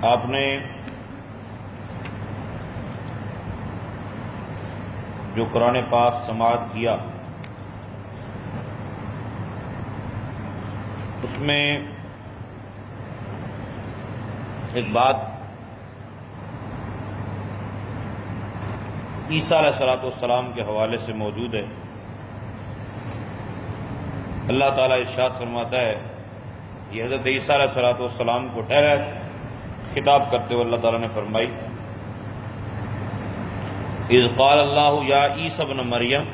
آپ نے جو قرآن پاک سماعت کیا اس میں ایک بات عیسیٰ علیہ السلام کے حوالے سے موجود ہے۔ اللہ تعالیٰ ارشاد فرماتا ہے، یہ حضرت عیسیٰ علیہ السلام کو ٹھہرا خطاب کرتے ہوئے اللہ تعالیٰ نے فرمائی، اذ قال اللہ یا عیسیٰ ابن مریم،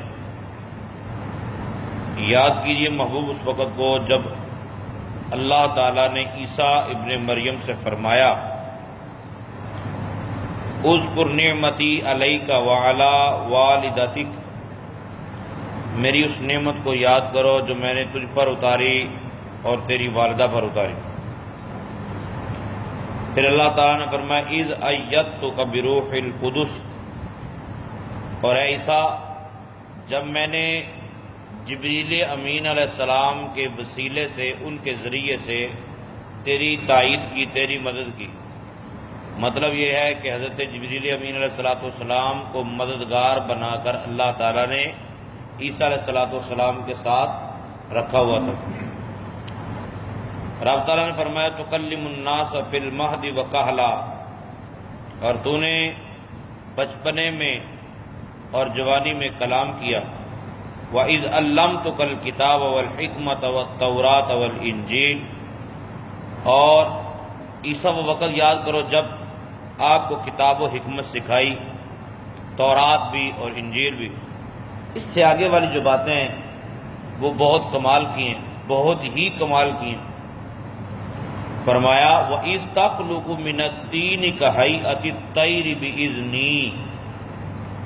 یاد کیجئے محبوب اس وقت کو جب اللہ تعالیٰ نے عیسیٰ ابن مریم سے فرمایا، اذکر نعمتی علیک وعلی والدتک، میری اس نعمت کو یاد کرو جو میں نے تجھ پر اتاری اور تیری والدہ پر اتاری۔ پھر اللہ تعالیٰ نے فرمایا، اذ ایدتک بروح القدس، اور اے عیسیٰ جب میں نے جبریل امین علیہ السلام کے وسیلے سے، ان کے ذریعے سے تیری تائید کی، تیری مدد کی۔ مطلب یہ ہے کہ حضرت جبریل امین علیہ السلام کو مددگار بنا کر اللہ تعالیٰ نے عیسیٰ علیہ السلام کے ساتھ رکھا ہوا تھا۔ رب تعالیٰ نے فرمایا، تکلم الناس فی المہد وکہلا، اور تو نے بچپنے میں اور جوانی میں کلام کیا۔ وَإِذْ عَلَّمْتُكَ الْكِتَابَ وَالْحِكْمَةَ وَالتَّوْرَاةَ وَالْإِنْجِيلَ، اور عیسیٰ وہ وقت یاد کرو جب آپ کو کتاب و حکمت سکھائی، تورات بھی اور انجیل بھی۔ اس سے آگے والی جو باتیں ہیں وہ بہت کمال کی ہیں، بہت ہی کمال کی ہیں۔ فرمایا، وَإِذْ تَخْلُقُ مِنَ الطِّينِ كَهَيْئَةِ الطَّيْرِ بِإِذْنِي،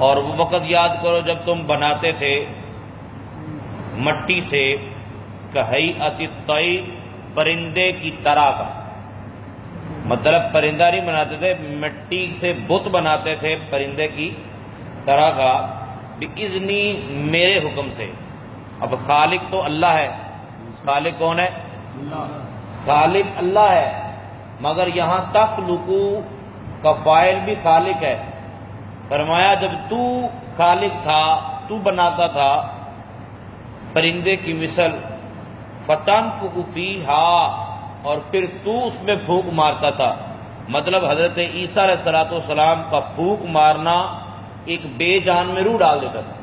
اور وہ وقت یاد کرو جب تم بناتے تھے مٹی سے، کہیئۃ الطیر، پرندے کی طرح کا، مطلب پرندہ نہیں بناتے تھے، مٹی سے بت بناتے تھے پرندے کی طرح کا، بِإِذْنِی، میرے حکم سے۔ اب خالق تو اللہ ہے، خالق کون ہے؟ خالق اللہ ہے، مگر یہاں تخلقو کا فاعل بھی خالق ہے۔ فرمایا جب تو خالق تھا، تو بناتا تھا پرندے کی مثل، فَتَنْفُخُ فِيهَا، اور پھر تو اس میں پھونک مارتا تھا۔ مطلب حضرت عیسیٰ علیہ السلام کا پھونک مارنا ایک بے جان میں روح ڈال دیتا تھا۔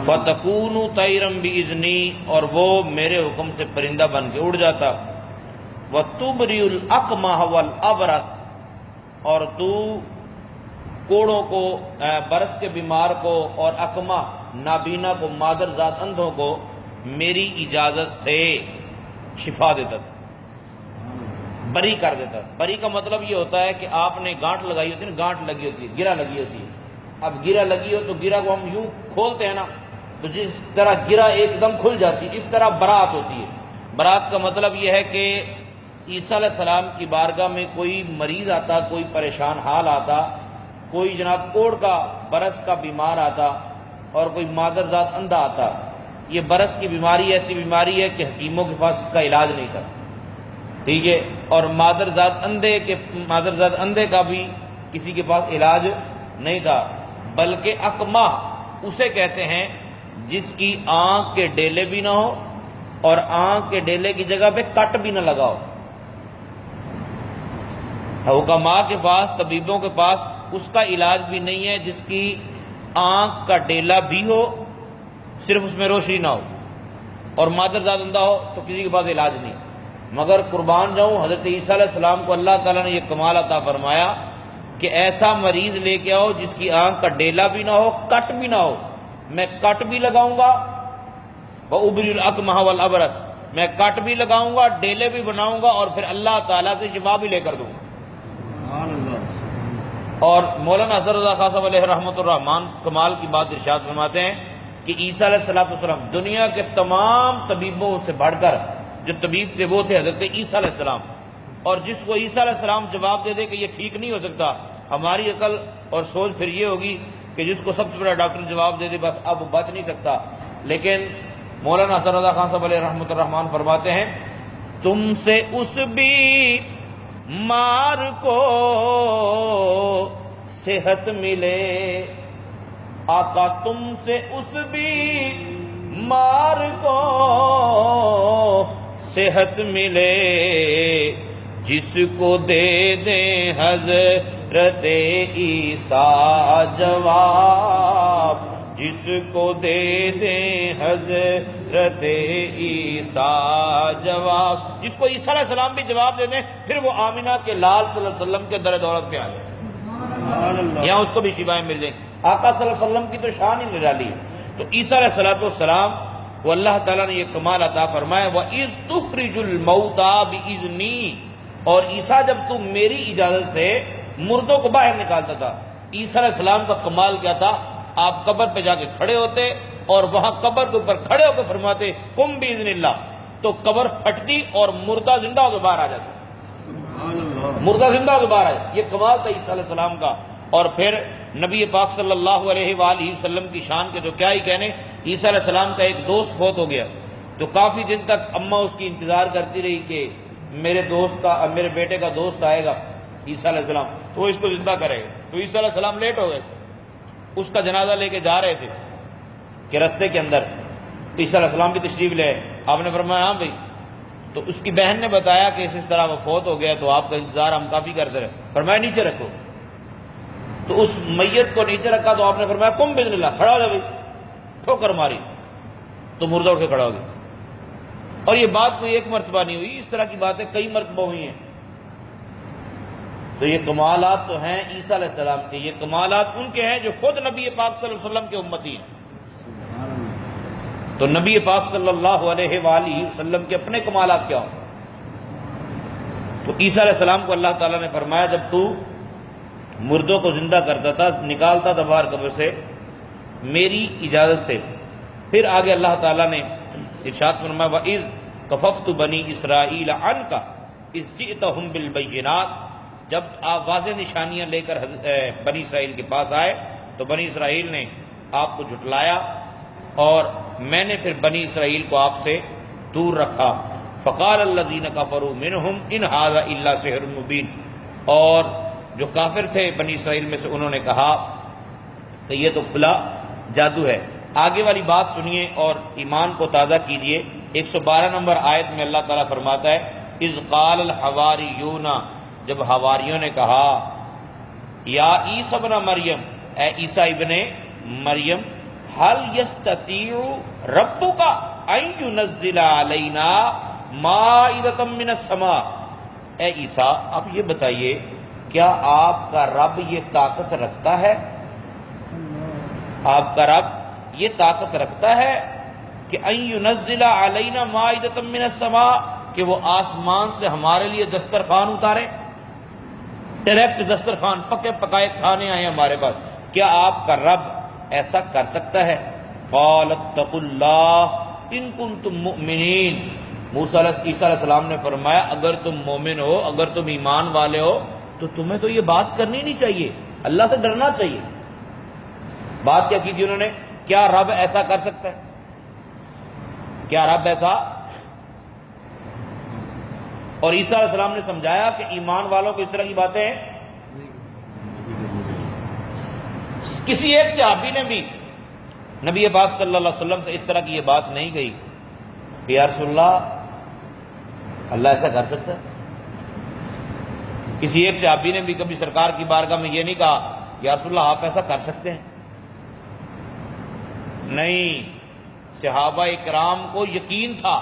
فَتَكُونُ طَيْرًا بِإِذْنِی، اور وہ میرے حکم سے پرندہ بن کے اڑ جاتا۔ وَتُبْرِئُ الْأَكْمَحَ وَالْأَبْرَصَ، اور تو کوڑوں کو، برس کے بیمار کو، اور اکمہ نابینا کو، مادر ذات اندھوں کو میری اجازت سے شفا دیتا تھا، بری کر دیتا۔ بری کا مطلب یہ ہوتا ہے کہ آپ نے گانٹھ لگائی ہوتی ہے نا، گانٹھ لگی ہوتی ہے، گرہ لگی ہوتی ہے۔ اب گرہ لگی ہو تو گرہ کو ہم یوں کھولتے ہیں نا، تو جس طرح گرہ ایک دم کھل جاتی ہے، اس طرح برات ہوتی ہے۔ برات کا مطلب یہ ہے کہ عیسیٰ علیہ السلام کی بارگاہ میں کوئی مریض آتا، کوئی پریشان حال آتا، کوئی جناب کوڑ کا، برس کا بیمار آتا، اور کوئی مادر ذات اندھا آتا۔ یہ برس کی بیماری ایسی بیماری ہے کہ حکیموں کے پاس اس کا علاج نہیں تھا، ٹھیک ہے، اور مادر ذات اندھے کا بھی کسی کے پاس علاج نہیں تھا، بلکہ اکمہ اسے کہتے ہیں جس کی آنکھ کے ڈیلے بھی نہ ہو اور آنکھ کے ڈیلے کی جگہ پہ کٹ بھی نہ لگا ہو۔ حکماء کے پاس، طبیبوں کے پاس اس کا علاج بھی نہیں ہے جس کی آنکھ کا ڈیلا بھی ہو، صرف اس میں روشنی نہ ہو، اور مادر ذات اندھا ہو تو کسی کے پاس علاج نہیں۔ مگر قربان جاؤں، حضرت عیسیٰ علیہ السلام کو اللہ تعالیٰ نے یہ کمال عطا فرمایا کہ ایسا مریض لے کے آؤ جس کی آنکھ کا ڈیلا بھی نہ ہو، کٹ بھی نہ ہو، میں کٹ بھی لگاؤں گا، وَأُبْرِئُ الْأَكْمَحَ وَالْأَبْرَصَ، میں کٹ بھی لگاؤں گا، ڈیلے بھی بناؤں گا، اور پھر اللہ تعالیٰ سے شفا بھی لے کر دوں گا۔ اور مولانا اظہر رضا خان صاحب علیہ رحمۃ الرحمان کمال کی بات ارشاد فرماتے ہیں کہ عیسیٰ علیہ السلام دنیا کے تمام طبیبوں سے بڑھ کر جو طبیب تھے وہ تھے حضرت عیسیٰ علیہ السلام، اور جس کو عیسیٰ علیہ السلام جواب دے دے کہ یہ ٹھیک نہیں ہو سکتا، ہماری عقل اور سوچ پھر یہ ہوگی کہ جس کو سب سے بڑا ڈاکٹر جواب دے دے بس اب بچ نہیں سکتا۔ لیکن مولانا اظہر رضا خان صاحب علیہ رحمۃ الرحمان فرماتے ہیں، تم سے اس بھی مار کو صحت ملے، آقا تم سے اس بھی مار کو صحت ملے، جس کو دے دیں حضرت عیسیٰ جواب، جس کو دے دیں حضرت عیسیٰ جواب، جس کو عیسیٰ علیہ السلام بھی جواب دے دیں، پھر وہ آمنہ کے لال صلی اللہ علیہ وسلم کے در دولت پہ آ جائے، یہاں اس کو بھی شفائیں مل جائیں۔ آقا صلی اللہ علیہ وسلم کی تو شان ہی نرالی ہے۔ تو عیسیٰ علیہ السلام کو اللہ تعالیٰ نے یہ کمال عطا فرمایا، وَإِذْ تُخْرِجُ الْمَوْتَى بِإِذْنِي، اور عیسیٰ جب تو میری اجازت سے مردوں کو باہر نکالتا تھا۔ عیسیٰ علیہ السلام کا کمال کیا تھا؟ آپ قبر پہ جا کے کھڑے ہوتے اور وہاں قبر کے اوپر کھڑے ہو کے فرماتے قم بِإِذْنِ اللَّهِ، تو قبر پھٹتی اور مردہ زندہ ہو کے باہر آ جاتا، مردہ زندہ ہو کے باہر آ جاتا۔ یہ کمال تھا عیسیٰ علیہ السلام کا۔ اور پھر نبی پاک صلی اللہ علیہ وآلہ وسلم کی شان کے تو کیا ہی کہنے، عیسیٰ علیہ السلام کا ایک دوست فوت ہو گیا، تو کافی دن تک اماں اس کی انتظار کرتی رہی کہ میرے بیٹے کا دوست آئے گا عیسیٰ علیہ السلام، تو وہ اس کو زندہ کرے گا۔ تو عیسیٰ علیہ السلام لیٹ ہو گئے، اس کا جنازہ لے کے جا رہے تھے کہ رستے کے اندر عیسیٰ علیہ السلام بھی تشریف لے، آپ نے فرمایا ہاں بھائی، تو اس کی بہن نے بتایا کہ اس طرح وہ فوت ہو گیا، تو آپ کا انتظار ہم کافی کرتے رہے، فرمایا نیچے رکھو۔ تو اس میت کو نیچے رکھا تو آپ نے فرمایا قم بِإِذْنِ اللَّهِ، کھڑا ہو جا بھائی، ٹھوکر ماری تو مردہ اٹھ کے کھڑا ہو گیا۔ اور یہ بات کوئی ایک مرتبہ نہیں ہوئی، اس طرح کی باتیں کئی مرتبہ ہوئی ہیں۔ تو یہ کمالات تو ہیں عیسیٰ علیہ السلام کے، یہ کمالات ان کے ہیں جو خود نبی پاک صلی اللہ علیہ وسلم کے امتی ہیں۔ تو نبی پاک صلی اللہ علیہ وآلہ وسلم کے اپنے کمالات کیا ہوں؟ تو عیسیٰ علیہ السلام کو اللہ تعالیٰ نے فرمایا جب تو مردوں کو زندہ کرتا تھا، نکالتا تھا باہر قبر سے میری اجازت سے، پھر آگے اللہ تعالیٰ نے ارشاد فرمایا وَإِذْ كَفَفْتُ بَنِي إِسْرَائِيلَ عَنْكَ إِذْ جِئْتَهُمْ بِالْبَيِّنَاتِ، جب آپ واضح نشانیاں لے کر بنی اسرائیل کے پاس آئے تو بنی اسرائیل نے آپ کو جھٹلایا، اور میں نے پھر بنی اسرائیل کو آپ سے دور رکھا۔ فَقَالَ الَّذِينَ كَفَرُوا مِنْهُمْ إِنْ هَذَا إِلَّا سِحْرٌ مُبِينٌ، اور جو کافر تھے بنی اسرائیل میں سے انہوں نے کہا کہ یہ تو کھلا جادو ہے۔ آگے والی بات سنیے اور ایمان کو تازہ کیجئے۔ 112 نمبر آیت میں اللہ تعالیٰ فرماتا ہے اِذْ قَالَ الْحَوَارِيُّونَ، جب حواریوں نے کہا یا عیسیٰ ابن مریم، اے عیسیٰ ابن مریم، هَلْ يَسْتَطِيعُ رَبُّكَ أَن يُنَزِّلَ عَلَيْنَا مَائِدَةً مِّنَ السَّمَاءِ، اے عیسیٰ آپ یہ بتائیے کیا آپ کا رب یہ طاقت رکھتا ہے، آپ کا رب یہ طاقت رکھتا ہے کہ ان ينزل علینا مائدۃ من السماء، کہ وہ آسمان سے ہمارے لیے دسترخوان اتارے، ڈائریکٹ دسترخوان، پکے پکائے کھانے آئے ہمارے پاس، کیا آپ کا رب ایسا کر سکتا ہے؟ قال اتقوا اللہ ان کنتم مؤمنین، عیسیٰ علیہ السلام نے فرمایا اگر تم مومن ہو، اگر تم ایمان والے ہو تو تمہیں تو یہ بات کرنی نہیں چاہیے، اللہ سے ڈرنا چاہیے۔ بات کیا کی تھی انہوں نے؟ کیا رب ایسا کر سکتا ہے؟ کیا رب ایسا؟ اور عیسیٰ علیہ السلام نے سمجھایا کہ ایمان والوں کو اس طرح کی باتیں ہیں۔ کسی ایک صحابی نے بھی نبی پاک صلی اللہ علیہ وسلم سے اس طرح کی یہ بات نہیں کہی کہ یا رسول اللہ اللہ ایسا کر سکتا ہے۔ کسی ایک صحابی نے بھی کبھی سرکار کی بارگاہ میں یہ نہیں کہا یا رسول اللہ آپ ایسا کر سکتے ہیں، نہیں، صحابہ اکرام کو یقین تھا،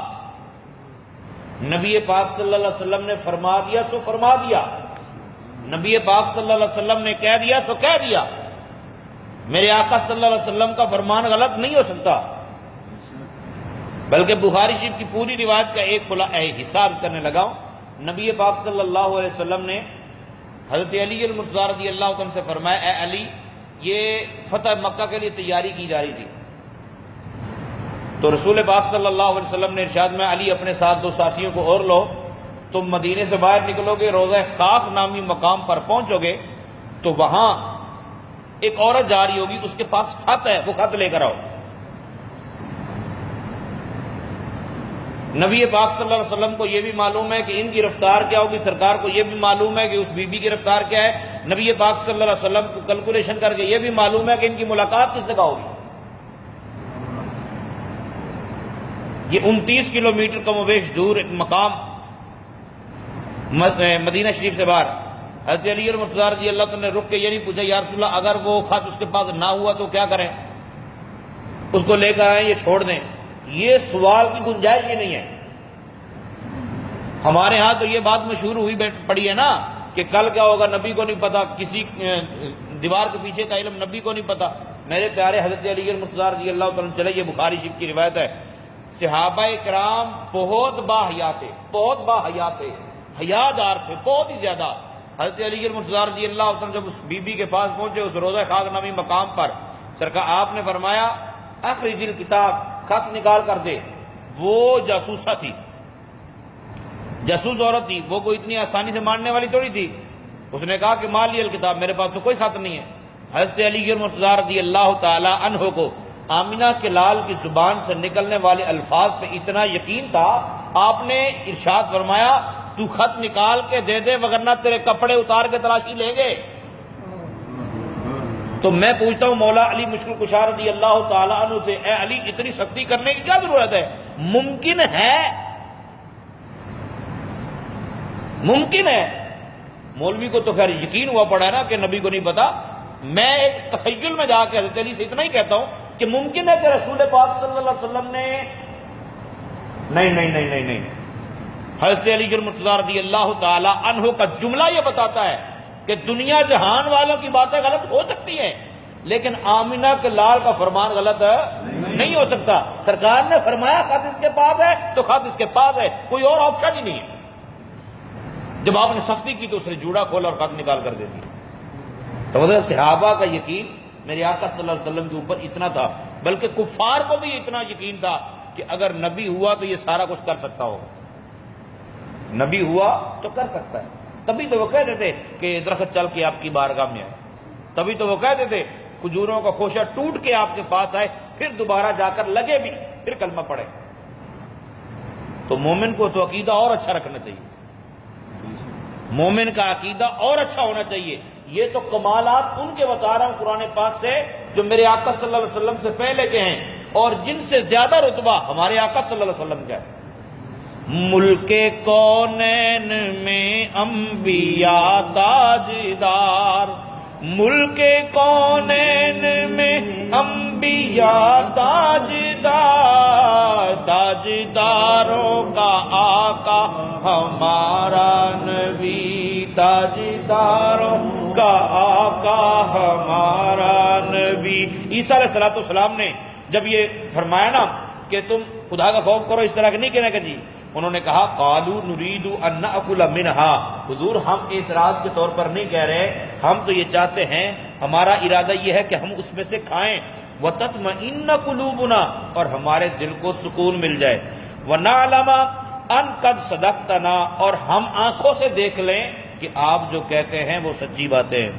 نبی پاک صلی اللہ علیہ وسلم نے فرما دیا سو فرما دیا، نبی پاک صلی اللہ علیہ وسلم نے کہہ دیا سو کہہ دیا، میرے آقا صلی اللہ علیہ وسلم کا فرمان غلط نہیں ہو سکتا۔ بلکہ بخاری شریف کی پوری روایت کا ایک حصہ کرنے لگا ہوں۔ نبی پاک صلی اللہ علیہ وسلم نے حضرت علی المرتضیٰ رضی اللہ عنہ سے فرمایا اے علی، یہ فتح مکہ کے لیے تیاری کی جا رہی تھی، تو رسول پاک صلی اللہ علیہ وسلم نے ارشاد میں علی اپنے ساتھ دو ساتھیوں کو اور لو، تم مدینے سے باہر نکلو گے، روضہ خاک نامی مقام پر پہنچو گے تو وہاں ایک عورت جا رہی ہوگی، اس کے پاس خط ہے، وہ خط لے کر آؤ۔ نبی پاک صلی اللہ علیہ وسلم کو یہ بھی معلوم ہے کہ ان کی رفتار کیا ہوگی، سرکار کو یہ بھی معلوم ہے کہ اس بی بی کی رفتار کیا ہے، نبی پاک صلی اللہ علیہ وسلم کو کیلکولیشن کر کے یہ بھی معلوم ہے کہ ان کی ملاقات کس جگہ ہوگی۔ یہ 29 کلومیٹر کم و بیش دور ایک مقام مدینہ شریف سے باہر، حضرت علی مرتضیٰ رضی اللہ عنہ نے رک کے یہ نہیں پوچھا یا رسول اللہ اگر وہ خط اس کے پاس نہ ہوا تو کیا کریں، اس کو لے کر آئیں یا چھوڑ دیں، یہ سوال کی گنجائش ہی نہیں ہے۔ ہمارے ہاں تو یہ بات مشہور ہوئی پڑی ہے نا کہ کل کیا ہوگا نبی کو نہیں پتا، کسی دیوار کے پیچھے کا علم نبی کو نہیں پتا۔ میرے پیارے حضرت علی مرتضیٰ رضی اللہ تعالیٰ چلے، یہ بخاری شریف کی روایت ہے، صحابہ کرام بہت باحیا تھے، بہت باحیا تھے، حیادار تھے بہت ہی زیادہ۔ حضرت علی مرتضیٰ رضی اللہ عنہ جب اس بی بی کے پاس پہنچے اس روضہ خاک نامی مقام پر، سرکار آپ نے فرمایا اخرج الکتاب، خط نکال کر دے۔ وہ جاسوسہ تھی، جاسوس عورت تھی، وہ کوئی اتنی آسانی سے ماننے والی تھوڑی تھی۔ اس نے کہا کہ مال لی الکتاب، میرے پاس تو کوئی خط نہیں ہے۔ حضرت علی مرتضیٰ رضی اللہ تعالی عنہ کو آمنہ کے لال کی زبان سے نکلنے والے الفاظ پہ اتنا یقین تھا، آپ نے ارشاد فرمایا تو خط نکال کے دے دے ورنہ تیرے کپڑے اتار کے تلاشی لیں گے۔ تو میں پوچھتا ہوں مولا علی مشکل کشا رضی اللہ تعالی عنہ سے، اے علی اتنی سختی کرنے کی کیا ضرورت ہے؟ ممکن ہے، ممکن ہے۔ مولوی کو تو خیر یقین ہوا پڑا ہے نا کہ نبی کو نہیں پتا۔ میں ایک تخیل میں جا کے حضرت علی سے اتنا ہی کہتا ہوں کہ ممکن ہے کہ رسول پاک صلی اللہ علیہ وسلم نے نہیں حضرت علی مرتضیٰ رضی اللہ تعالی عنہ کا جملہ یہ بتاتا ہے کہ دنیا جہان والوں کی باتیں غلط ہو سکتی ہیں لیکن آمنہ کے لال کا فرمان غلط نہیں ہو سکتا۔ سرکار نے فرمایا خط اس کے پاس ہے تو خط اس کے پاس ہے، کوئی اور آپشن ہی نہیں ہے۔ جب آپ نے سختی کی تو اس نے جوڑا کھولا اور خط نکال کر دے دیا۔ تو مطلب صحابہ کا یقین میرے آقا صلی اللہ علیہ وسلم کے اوپر اتنا تھا، بلکہ کفار کو بھی اتنا یقین تھا کہ اگر نبی ہوا تو یہ سارا کچھ کر سکتا ہوگا، نبی ہوا تو کر سکتا ہے۔ تبھی تو وہ کہتے تھے کہ درخت چل کے آپ کی بارگاہ میں آئے، تبھی تو وہ کہتے تھے کھجوروں کا خوشہ ٹوٹ کے آپ کے پاس آئے، پھر دوبارہ جا کر لگے بھی، پھر کلمہ پڑھے۔ تو مومن کو تو عقیدہ اور اچھا رکھنا چاہیے، مومن کا عقیدہ اور اچھا ہونا چاہیے۔ یہ تو کمالات ان کے بتا رہا ہوں قرآن پاک سے جو میرے آقا صلی اللہ علیہ وسلم سے پہلے کے ہیں، اور جن سے زیادہ رتبہ ہمارے آقا صلی اللہ علیہ وسلم کا ہے۔ ملک کونین میں انبیاء تاجدار، ملک کونین میں انبیاء تاجدار، تاجداروں کا آقا ہمارا نبی، تاجداروں کا آقا ہمارا نبی۔ عیسیٰ علیہ السلام نے جب یہ فرمایا نا کہ تم خدا کا خوف کرو، اس طرح نہیں کہنا کہ جی، انہوں نے کہا قالوا نريد ان ناكل منها، حضور ہم اعتراض کے طور پر نہیں کہہ رہے، ہم تو یہ چاہتے ہیں، ہمارا ارادہ یہ ہے کہ ہم اس میں سے کھائیں، وتطمئن قلوبنا، اور ہمارے دل کو سکون مل جائے، ونعلم ان قد صدقتنا، اور ہم آنکھوں سے دیکھ لیں کہ آپ جو کہتے ہیں وہ سچی باتیں ہیں،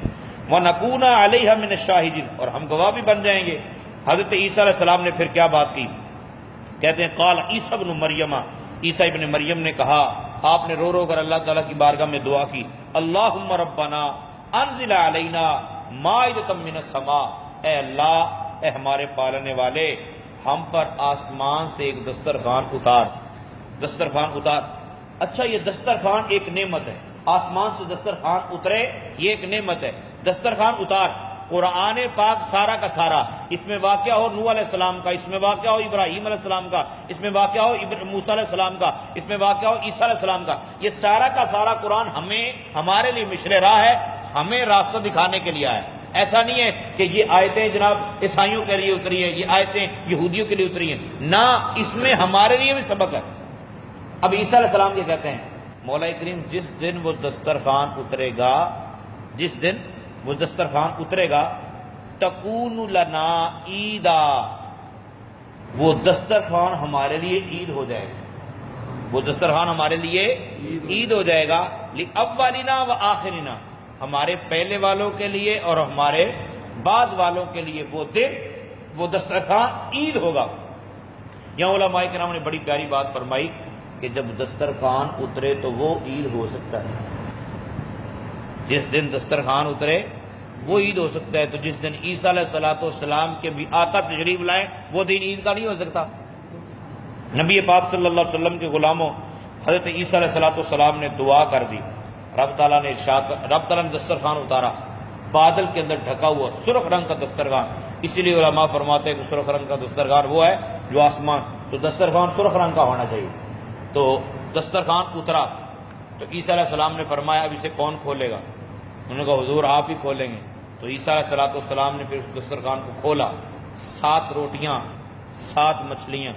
ونکون علیہ من الشاہدین، اور ہم گواہ بھی بن جائیں گے۔ حضرت عیسیٰ علیہ السلام نے پھر کیا بات کی؟ کہتے ہیں قال عیسیٰ ابن مریم، عیسیٰ ابن مریم نے کہا، آپ نے رو رو کر اللہ تعالیٰ کی بارگاہ میں دعا کی، اللہم ربنا انزل علینا مائدۃ من السماء، اے اللہ، اے ہمارے پالنے والے، ہم پر آسمان سے ایک دسترخوان اتار، دسترخوان اتار۔ اچھا یہ دسترخوان ایک نعمت ہے، آسمان سے دسترخوان اترے یہ ایک نعمت ہے، دسترخوان اتار۔ قرآن پاک سارا کا سارا، اس میں واقعہ ہو نوح علیہ السلام کا، اس میں واقعہ ہو ابراہیم علیہ السلام کا، اس میں واقعہ ہو موسیٰ علیہ السلام کا، اس میں واقعہ ہو عیسیٰ علیہ السلام کا، یہ سارا کا سارا قرآن ہمارے لیے مشر راہ ہے، ہمیں راستہ دکھانے کے لیے آیا۔ ایسا نہیں ہے کہ یہ آیتیں جناب عیسائیوں کے لیے اتری ہیں، یہ آیتیں یہودیوں کے لیے اتری ہیں، نہ، اس میں ہمارے لیے بھی سبق ہے۔ اب عیسیٰ علیہ السلام یہ کہتے ہیں، مولا کریم جس دن وہ دسترخوان اترے گا، جس دن وہ دسترخوان اترے گا، تکون لنا عیدا، وہ دسترخوان ہمارے لیے عید ہو جائے گا، وہ دسترخوان ہمارے لیے عید ہو جائے گا، لأولنا و آخرنا، ہمارے پہلے والوں کے لیے اور ہمارے بعد والوں کے لیے وہ دن، وہ دسترخوان عید ہوگا۔ یہاں علماء کرام نے بڑی پیاری بات فرمائی کہ جب دسترخوان اترے تو وہ عید ہو سکتا ہے، جس دن دسترخوان اترے وہ عید ہو سکتا ہے، تو جس دن عیسیٰ علیہ السلام کے بھی آقا تشریف لائیں وہ دن عید کا نہیں ہو سکتا۔ نبی پاک صلی اللہ علیہ وسلم کے غلاموں حضرت عیسیٰ علیہ السلام نے دعا کر دی، رب تعالیٰ نے دسترخوان اتارا، بادل کے اندر ڈھکا ہوا سرخ رنگ کا دسترخوان، اسی لیے علماء فرماتے ہیں کہ سرخ رنگ کا دسترخوان وہ ہے جو آسمان، تو دسترخوان سرخ رنگ کا ہونا چاہیے۔ تو دسترخوان اترا تو عیسیٰ علیہ السلام نے فرمایا اب اسے کون کھولے گا؟ انہوں نے کہا حضور آپ ہی کھولیں گے۔ تو عیسیٰ علیہ السلام نے پھر اس دسترخوان کو کھولا، 7 روٹیاں 7 مچھلیاں،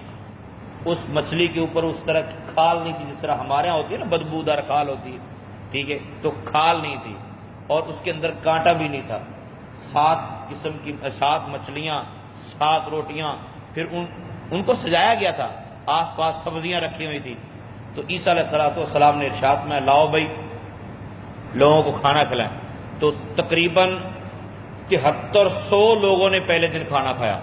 اس مچھلی کے اوپر اس طرح کی کھال نہیں تھی جس طرح ہمارے یہاں ہوتی ہے نا بدبودار کھال ہوتی ہے، ٹھیک ہے، تو کھال نہیں تھی اور اس کے اندر کانٹا بھی نہیں تھا۔ 7 قسم کی 7 مچھلیاں 7 روٹیاں، پھر ان کو سجایا گیا تھا، آس پاس سبزیاں رکھی ہوئی تھی۔ تو عیسیٰ علیہ السلام نے ارشاد میں لاؤ بھائی لوگوں کو کھانا کھلائیں۔ تو تقریباً 7300 لوگوں نے پہلے دن کھانا کھایا۔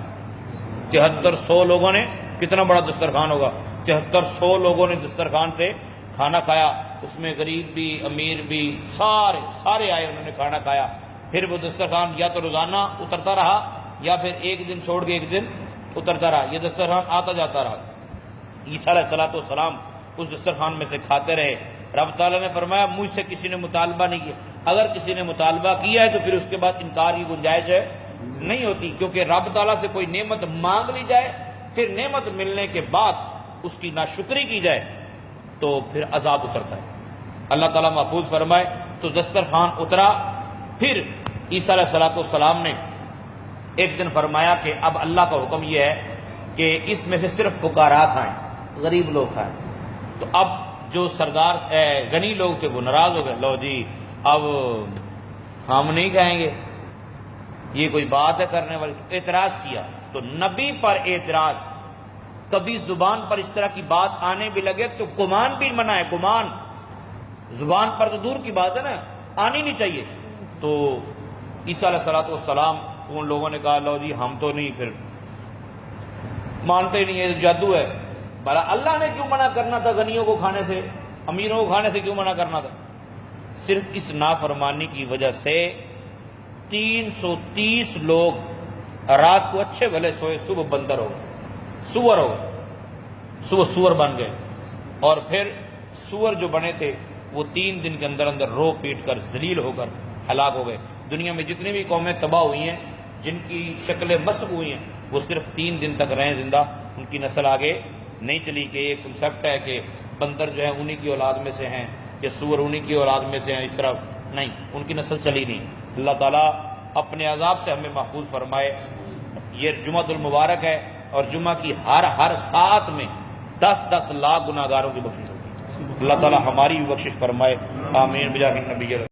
7300 لوگوں نے، کتنا بڑا دسترخوان ہوگا، 7300 لوگوں نے دسترخوان سے کھانا کھایا، اس میں غریب بھی امیر بھی سارے آئے، انہوں نے کھانا کھایا۔ پھر وہ دسترخوان یا تو روزانہ اترتا رہا یا پھر ایک دن چھوڑ کے ایک دن اترتا رہا، یہ دسترخوان آتا جاتا رہا۔ عیسیٰ علیہ السلام اس دسترخوان میں سے کھاتے رہے۔ رب تعالیٰ نے فرمایا مجھ سے کسی نے مطالبہ نہیں کیا، اگر کسی نے مطالبہ کیا ہے تو پھر اس کے بعد انکار کی گنجائش نہیں ہوتی، کیونکہ رب تعالیٰ سے کوئی نعمت مانگ لی جائے پھر نعمت ملنے کے بعد اس کی ناشکری کی جائے تو پھر عذاب اترتا ہے۔ اللہ تعالیٰ محفوظ فرمائے۔ تو دسترخوان اترا، پھر عیسیٰ علیہ السلام نے ایک دن فرمایا کہ اب اللہ کا حکم یہ ہے کہ اس میں سے صرف فقراء کھائیں، غریب لوگ کھائیں۔ تو اب جو سردار غنی لوگ تھے وہ ناراض ہو گئے، لو جی اب ہم نہیں کھائیں گے، یہ کوئی بات ہے کرنے والی، اعتراض کیا۔ تو نبی پر اعتراض، کبھی زبان پر اس طرح کی بات آنے بھی لگے تو گمان بھی منع ہے، گمان، زبان پر تو دور کی بات ہے نا، آنی نہیں چاہیے۔ تو عیسیٰ علیہ السلام ان لوگوں نے کہا لو جی ہم تو نہیں، پھر مانتے نہیں، یہ جادو ہے۔ بھلا اللہ نے کیوں منع کرنا تھا غنیوں کو کھانے سے، امیروں کو کھانے سے کیوں منع کرنا تھا؟ صرف اس نافرمانی کی وجہ سے 330 لوگ رات کو اچھے بھلے سوئے، صبح بندر ہو گئے، سور ہو گئے، صبح سور بن گئے، اور پھر سور جو بنے تھے وہ 3 دن کے اندر اندر رو پیٹ کر ذلیل ہو کر ہلاک ہو گئے۔ دنیا میں جتنی بھی قومیں تباہ ہوئی ہیں جن کی شکلیں مسخ ہوئی ہیں وہ صرف 3 دن تک رہیں زندہ، ان کی نسل آگے نہیں چلی۔ کہ یہ کنسیپٹ ہے کہ بندر جو ہے انہی کی اولاد میں سے ہیں یا سور انہی کی اولاد میں سے ہیں، اس طرح نہیں، ان کی نسل چلی نہیں۔ اللہ تعالیٰ اپنے عذاب سے ہمیں محفوظ فرمائے۔ یہ جمعۃ المبارک ہے اور جمعہ کی ہر ساعت میں 10 لاکھ گناہگاروں کی بخشش ہوتی ہے۔ اللہ تعالیٰ ہماری بھی بخشش فرمائے، آمین بجاہ النبی۔